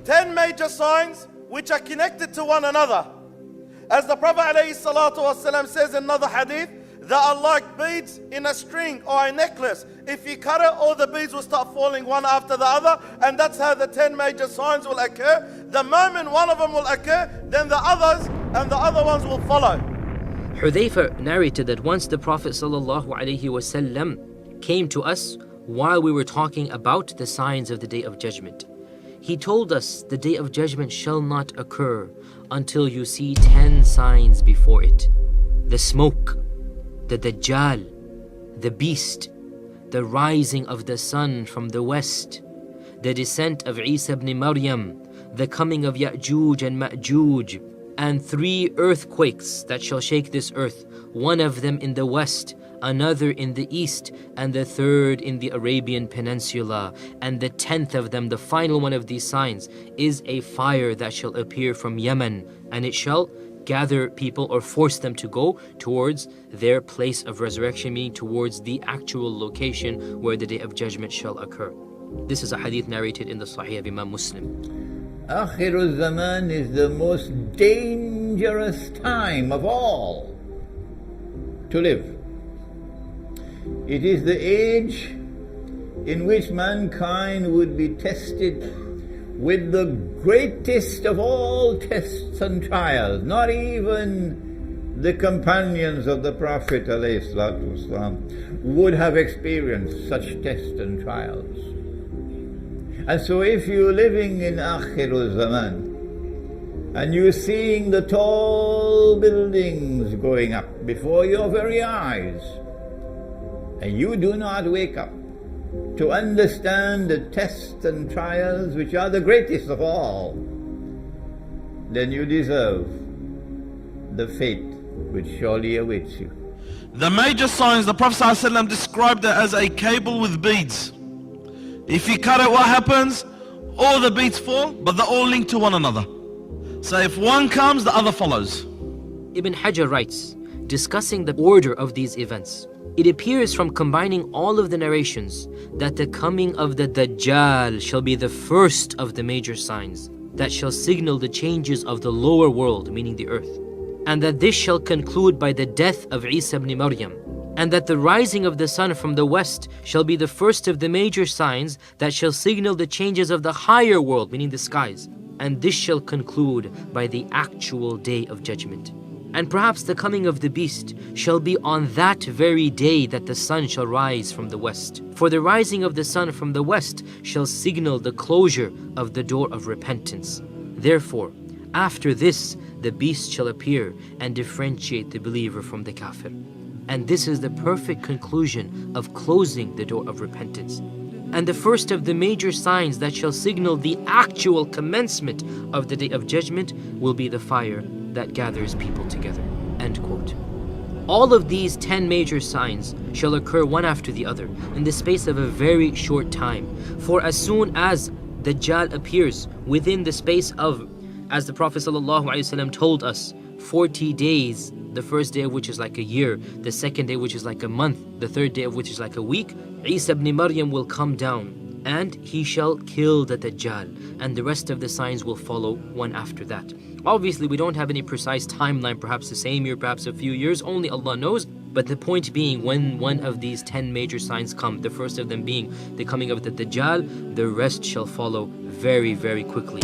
10 major signs which are connected to one another. As the Prophet ﷺ says in another hadith, that are like beads in a string or a necklace. If you cut it, all the beads will start falling one after the other, and that's how the 10 major signs will occur. The moment one of them will occur, then the others and the other ones will follow. Hudhayfa narrated that once the Prophet ﷺ came to us while we were talking about the signs of the Day of Judgment. He told us the Day of Judgment shall not occur until you see 10 signs before it. The smoke, the Dajjal, the beast, the rising of the sun from the west, the descent of Isa ibn Maryam, the coming of Ya'juj and Ma'juj, and 3 earthquakes that shall shake this earth, one of them in the west, another in the east, and the 3rd in the Arabian Peninsula. And the 10th of them, the final one of these signs, is a fire that shall appear from Yemen, and it shall gather people or force them to go towards their place of resurrection, meaning towards the actual location where the Day of Judgment shall occur. This is a hadith narrated in the Sahih of Imam Muslim. Akhirul Zaman is the most dangerous time of all to live. It is the age in which mankind would be tested with the greatest of all tests and trials. Not even the companions of the Prophet ﷺ would have experienced such tests and trials. And so if you're living in Akhirul Zaman and you're seeing the tall buildings going up before your very eyes, and you do not wake up to understand the tests and trials which are the greatest of all, then you deserve the fate which surely awaits you. The major signs, the Prophet ﷺ described it as a cable with beads. If you cut it, what happens? All the beads fall, but they're all linked to one another. So if one comes, the other follows. Ibn Hajar writes, discussing the order of these events, it appears from combining all of the narrations that the coming of the Dajjal shall be the first of the major signs that shall signal the changes of the lower world, meaning the earth, and that this shall conclude by the death of Isa ibn Maryam, and that the rising of the sun from the west shall be the first of the major signs that shall signal the changes of the higher world, meaning the skies, and this shall conclude by the actual Day of Judgment. And perhaps the coming of the beast shall be on that very day that the sun shall rise from the west. For the rising of the sun from the west shall signal the closure of the door of repentance. Therefore, after this, the beast shall appear and differentiate the believer from the kafir. And this is the perfect conclusion of closing the door of repentance. And the first of the major signs that shall signal the actual commencement of the Day of Judgment will be the fire that gathers people together. End quote. All of these 10 major signs shall occur one after the other in the space of a very short time. For as soon as Dajjal appears within the space of, as the Prophet ﷺ told us, 40 days, the first day of which is like a year, the second day which is like a month, the third day of which is like a week, Isa ibn Maryam will come down and he shall kill the Dajjal, and the rest of the signs will follow one after that. Obviously, we don't have any precise timeline, perhaps the same year, perhaps a few years, only Allah knows. But the point being, when one of these 10 major signs come, the first of them being the coming of the Dajjal, the rest shall follow very, very quickly.